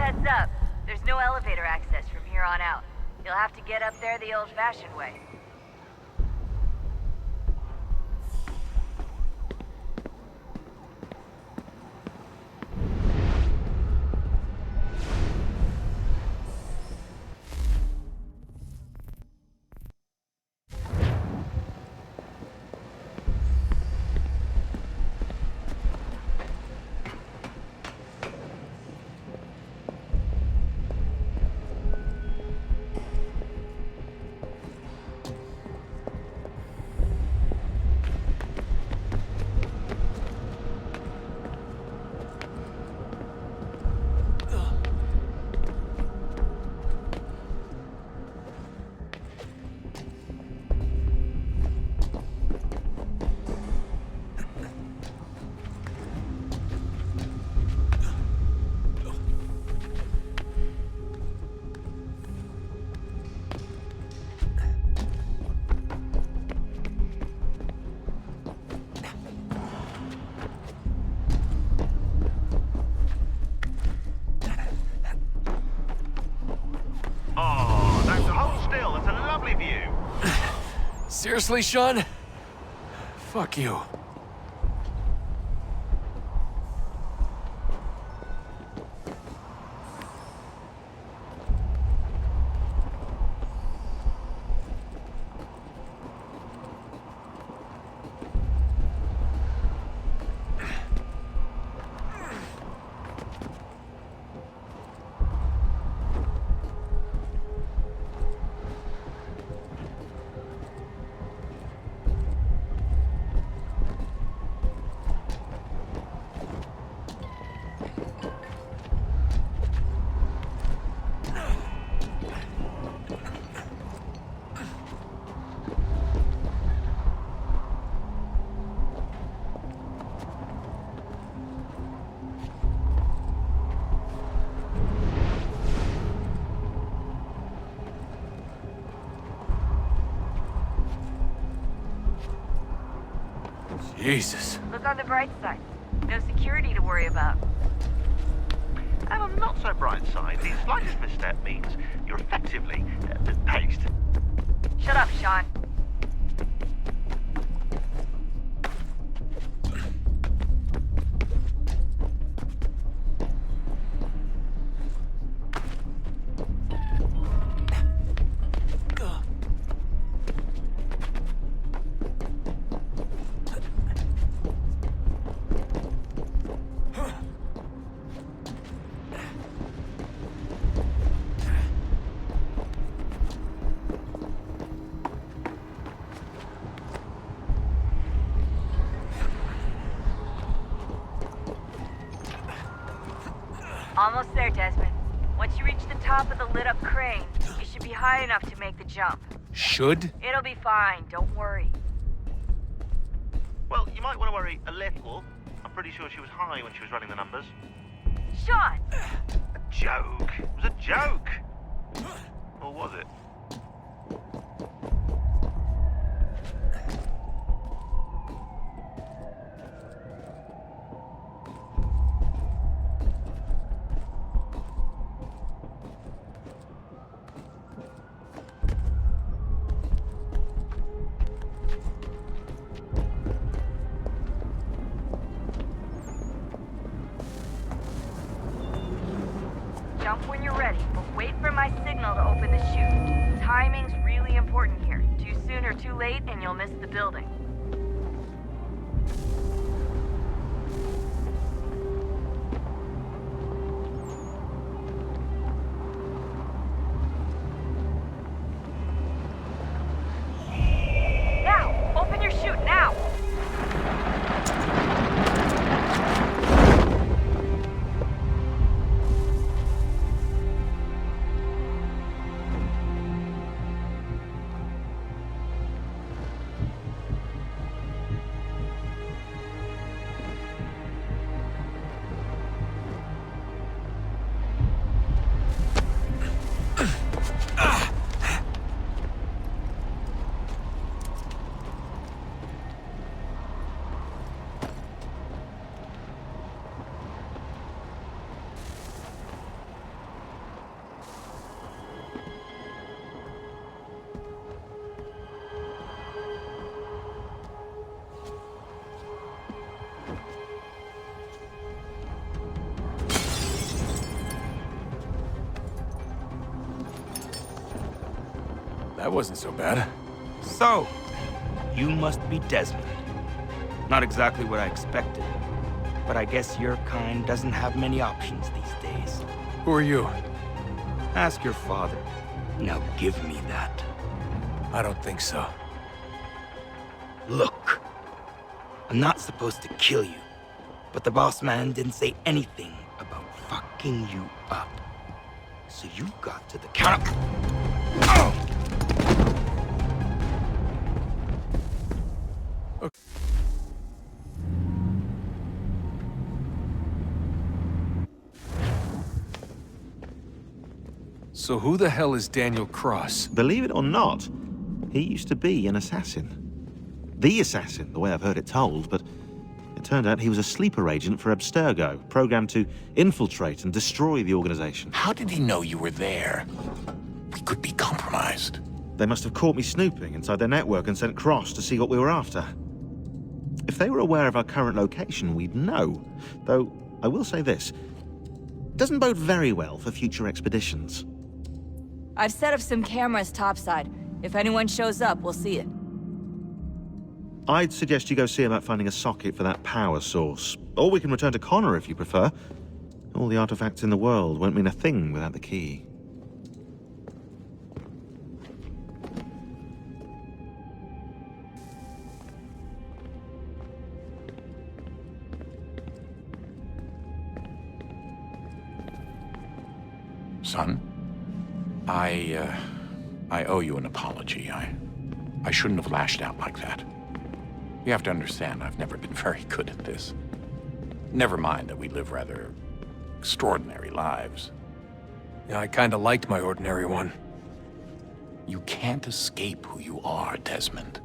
Heads up, there's no elevator access from here on out. You'll have to get up there the old-fashioned way. Seriously, Sean? Fuck you. Jesus. Look on the bright side. No security to worry about. And on the not so bright side, the slightest misstep means you're effectively paced. Shut up, Sean. Almost there, Desmond. Once you reach the top of the lit-up crane, you should be high enough to make the jump. Should? It'll be fine, don't worry. Well, you might want to worry a little. I'm pretty sure she was high when she was running the numbers. Sean! A joke. It was a joke. Or was it? Jump when you're ready, but wait for my signal to open the chute. Timing's really important here. Too soon or too late, and you'll miss the building. Now! Open your chute, now! That wasn't so bad. So, you must be Desmond. Not exactly what I expected, but I guess your kind doesn't have many options these days. Who are you? Ask your father. Now give me that. I don't think so. Look, I'm not supposed to kill you, but the boss man didn't say anything about fucking you up. So you got to the counter. Oh! So who the hell is Daniel Cross? Believe it or not, he used to be an assassin. The assassin, the way I've heard it told, but it turned out he was a sleeper agent for Abstergo, programmed to infiltrate and destroy the organization. How did he know you were there? We could be compromised. They must have caught me snooping inside their network and sent Cross to see what we were after. If they were aware of our current location, we'd know. Though, I will say this, it doesn't bode very well for future expeditions. I've set up some cameras topside. If anyone shows up, we'll see it. I'd suggest you go see about finding a socket for that power source. Or we can return to Connor if you prefer. All the artifacts in the world won't mean a thing without the key. Son, I owe you an apology. I shouldn't have lashed out like that. You have to understand, I've never been very good at this. Never mind that we live rather extraordinary lives. Yeah, I kinda liked my ordinary one. You can't escape who you are, Desmond.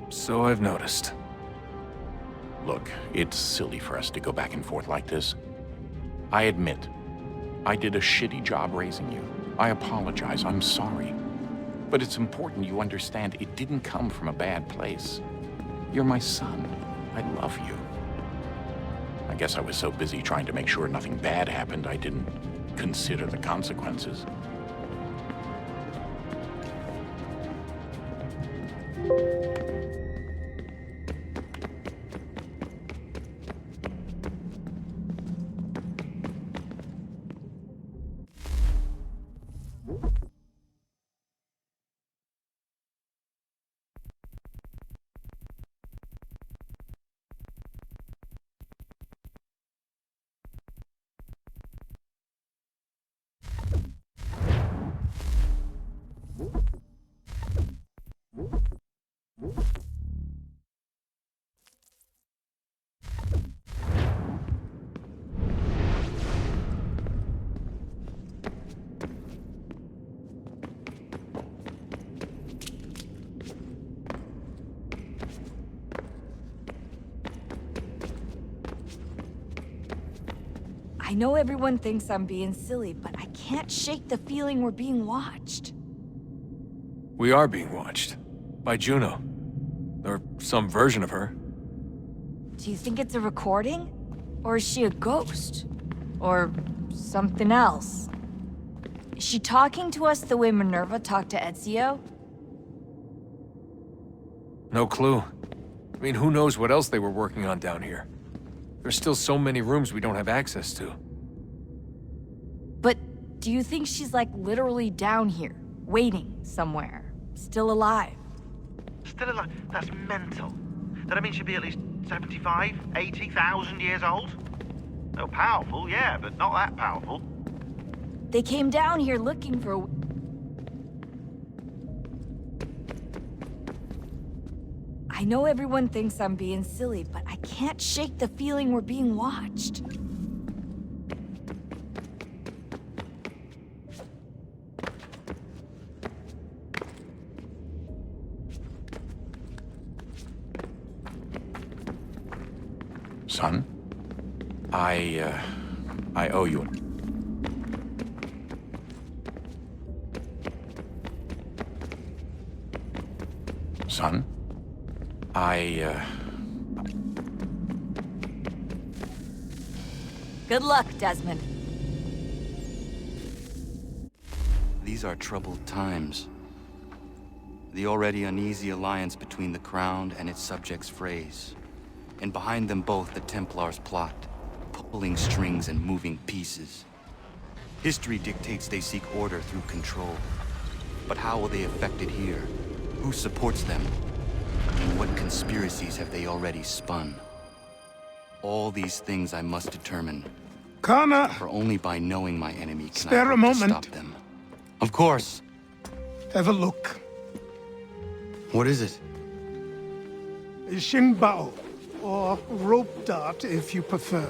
So I've noticed. Look, it's silly for us to go back and forth like this. I admit, I did a shitty job raising you. I apologize, I'm sorry. But it's important you understand it didn't come from a bad place. You're my son. I love you. I guess I was so busy trying to make sure nothing bad happened, I didn't consider the consequences. I know everyone thinks I'm being silly, but I can't shake the feeling we're being watched. We are being watched. By Juno. Or some version of her. Do you think it's a recording? Or is she a ghost? Or something else? Is she talking to us the way Minerva talked to Ezio? No clue. I mean, who knows what else they were working on down here? There's still so many rooms we don't have access to. But do you think she's like literally down here, waiting somewhere, still alive? Still alive? That's mental. That means she'd be at least 75, 80,000 years old? Oh, powerful, yeah, but not that powerful. They came down here looking for a... I know everyone thinks I'm being silly, but I can't shake the feeling we're being watched. Son, I owe you an... Son, Good luck, Desmond. These are troubled times. The already uneasy alliance between the Crown and its subjects frays. And behind them both the Templars plot, pulling strings and moving pieces. History dictates they seek order through control. But how will they affect it here? Who supports them? And what conspiracies have they already spun? All these things I must determine. Connor! For only by knowing my enemy can Spare I a hope to moment. stop them. Of course. Have a look. What is it? A Xingbao, or rope dart if you prefer.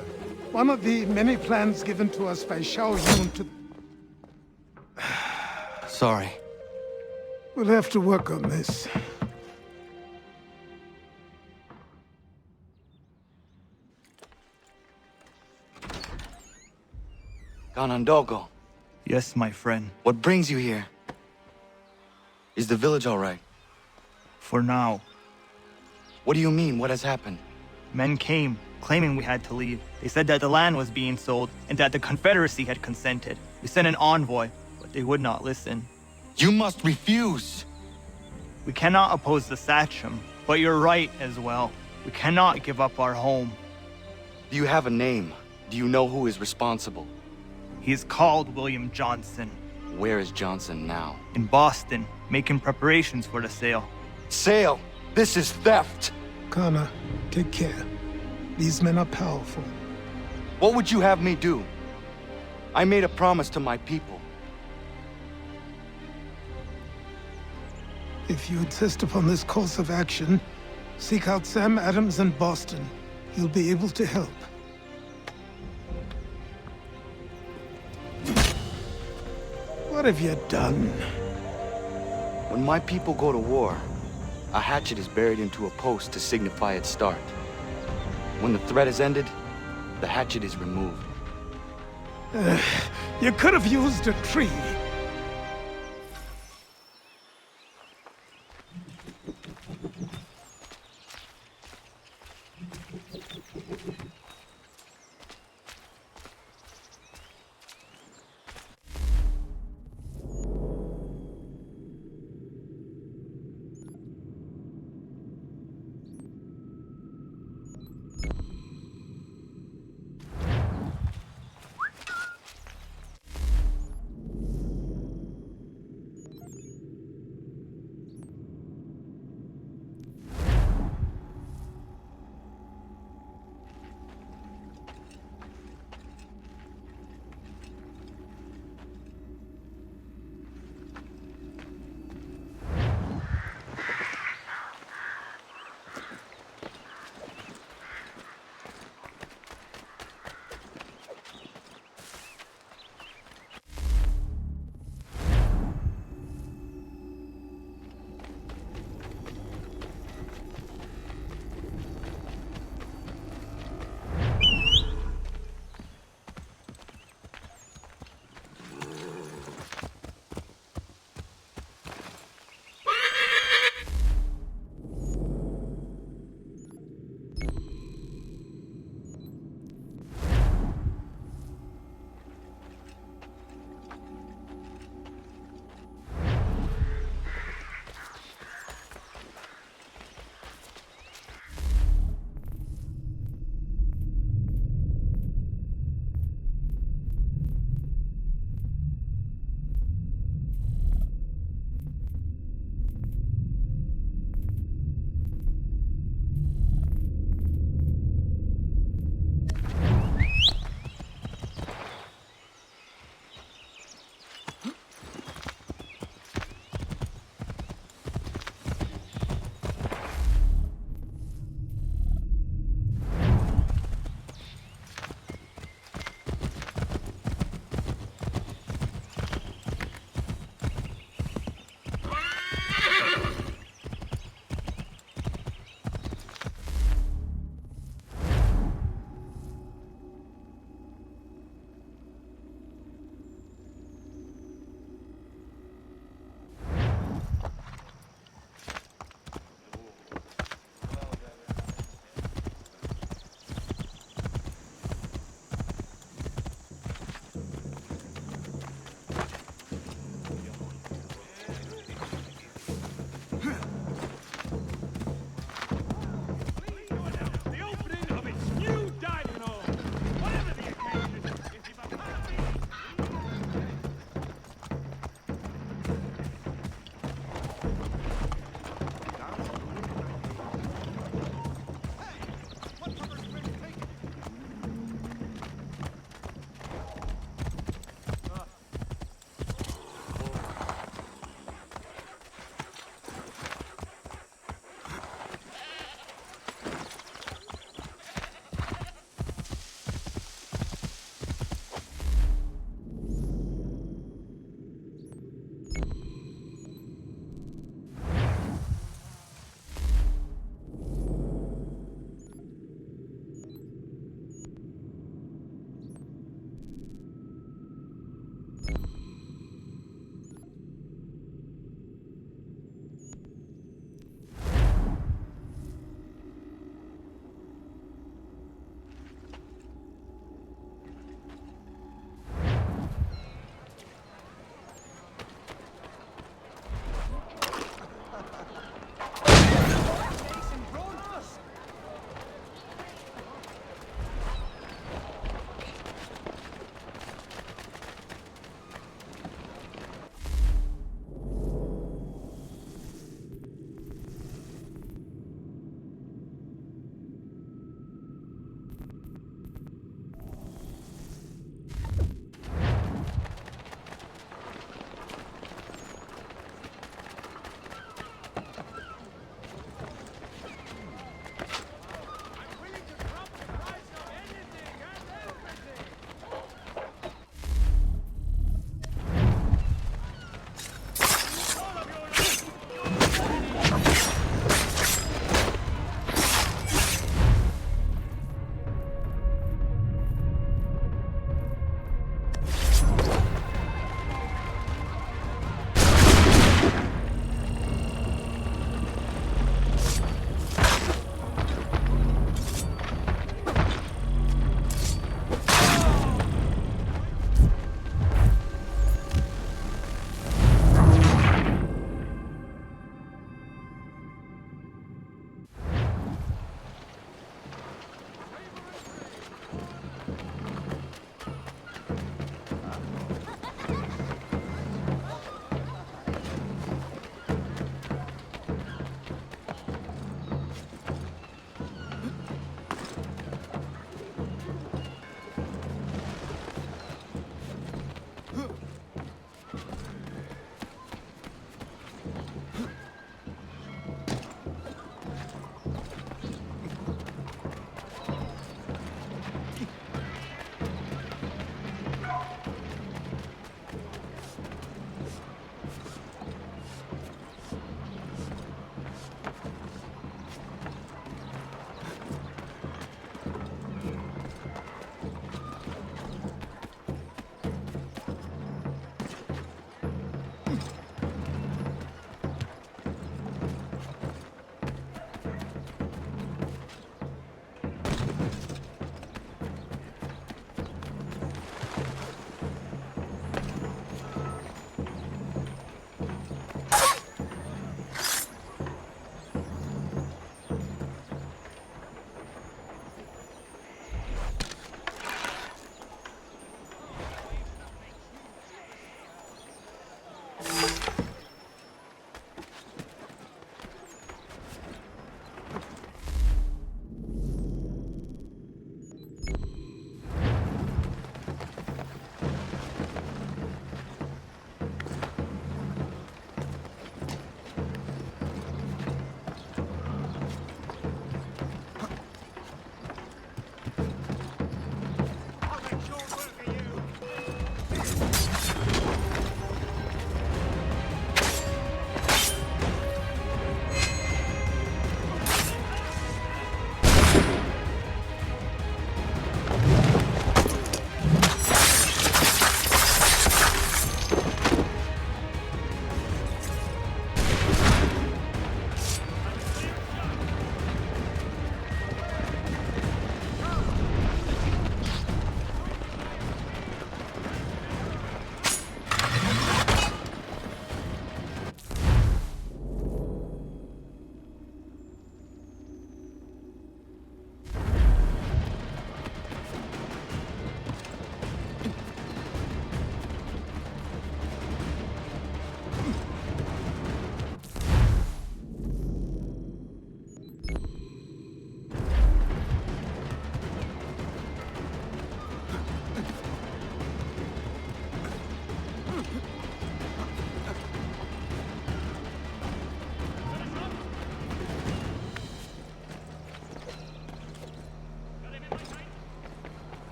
One of the many plans given to us by Xiao Yun to... Sorry. We'll have to work on this. Ganondogo, Yes, my friend. what brings you here? Is the village all right? For now. What do you mean? What has happened? Men came, claiming we had to leave. They said that the land was being sold, and that the Confederacy had consented. We sent an envoy, but they would not listen. You must refuse! We cannot oppose the Sachem, but you're right as well. We cannot give up our home. Do you have a name? Do you know who is responsible? He is called William Johnson. Where is Johnson now? In Boston, making preparations for the sale. Sale! This is theft! Connor, take care. These men are powerful. What would you have me do? I made a promise to my people. If you insist upon this course of action, seek out Sam Adams in Boston. He'll be able to help. What have you done? When my people go to war, a hatchet is buried into a post to signify its start. When the threat is ended, the hatchet is removed. You could have used a tree.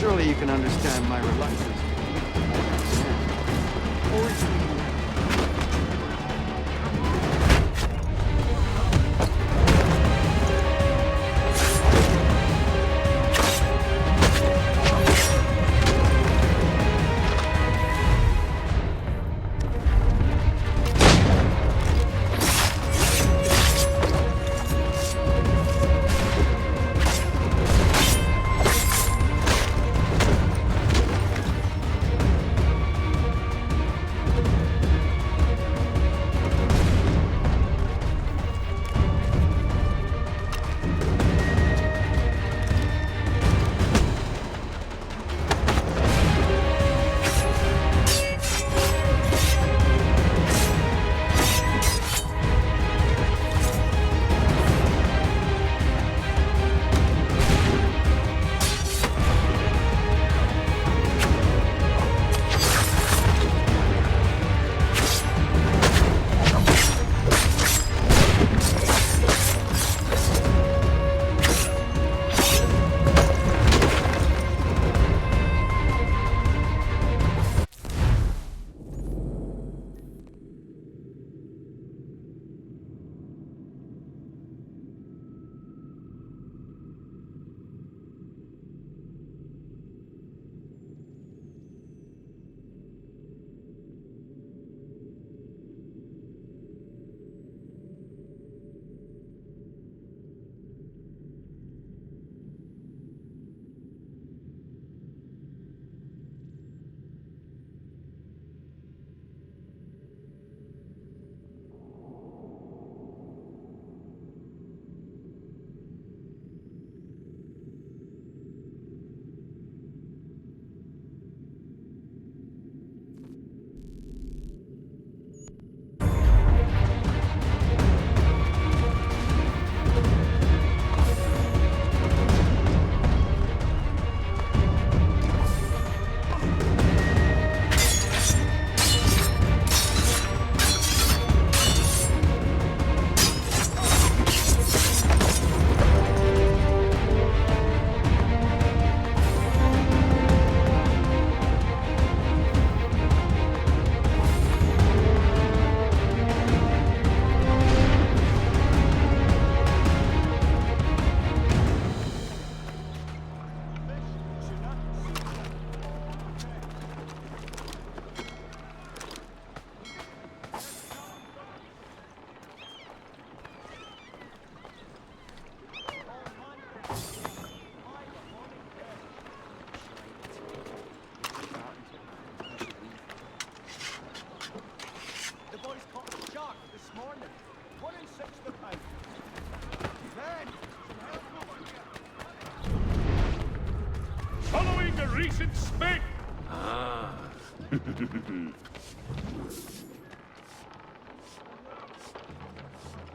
Surely you can understand my reluctance. Following a recent spate.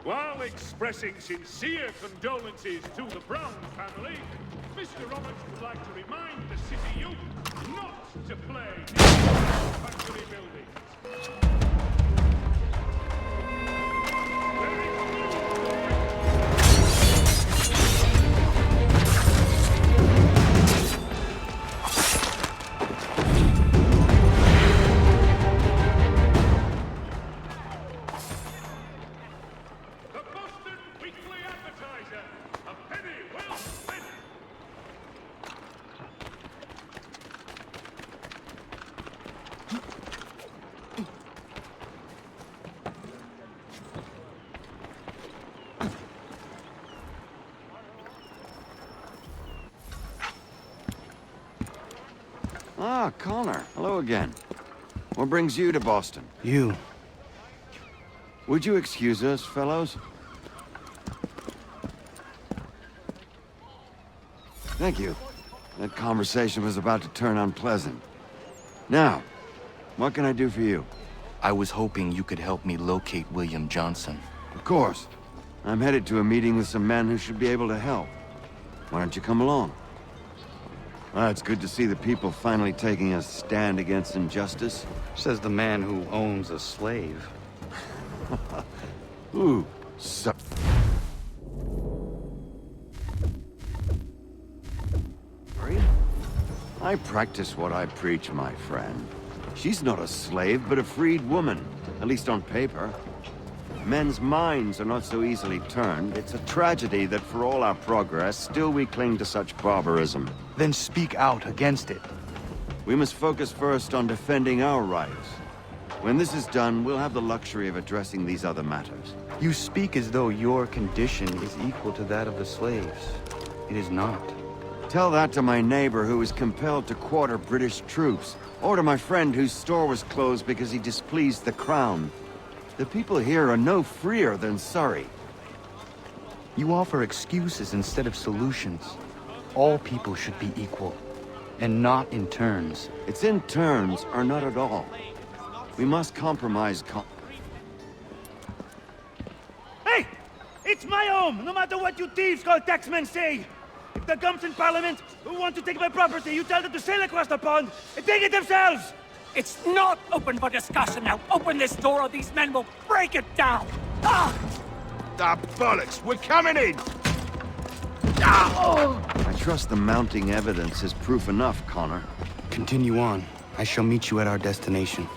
While expressing sincere condolences to the Brown family, Mr. Roberts would like to remind the city youth not to play near factory buildings. Ah, Connor. Hello again. What brings you to Boston? You. Would you excuse us, fellows? Thank you. That conversation was about to turn unpleasant. Now, what can I do for you? I was hoping you could help me locate William Johnson. Of course. I'm headed to a meeting with some men who should be able to help. Why don't you come along? It's good to see the people finally taking a stand against injustice. Says the man who owns a slave. Ooh, so... I practice what I preach, my friend. She's not a slave, but a freed woman, at least on paper. Men's minds are not so easily turned. It's a tragedy that for all our progress, still we cling to such barbarism. Then speak out against it. We must focus first on defending our rights. When this is done, we'll have the luxury of addressing these other matters. You speak as though your condition is equal to that of the slaves. It is not. Tell that to my neighbor who was compelled to quarter British troops, or to my friend whose store was closed because he displeased the crown. The people here are no freer than Surrey. You offer excuses instead of solutions. All people should be equal, and not in turns. It's in turns, or not at all. We must compromise Hey! It's my home, no matter what you thieves called taxmen say! If there comes in Parliament who want to take my property, you tell them to sail across the pond and take it themselves! It's not open for discussion now. Open this door or these men will break it down. Ah! Ah, bollocks! We're coming in! I trust the mounting evidence is proof enough, Connor. Continue on. I shall meet you at our destination.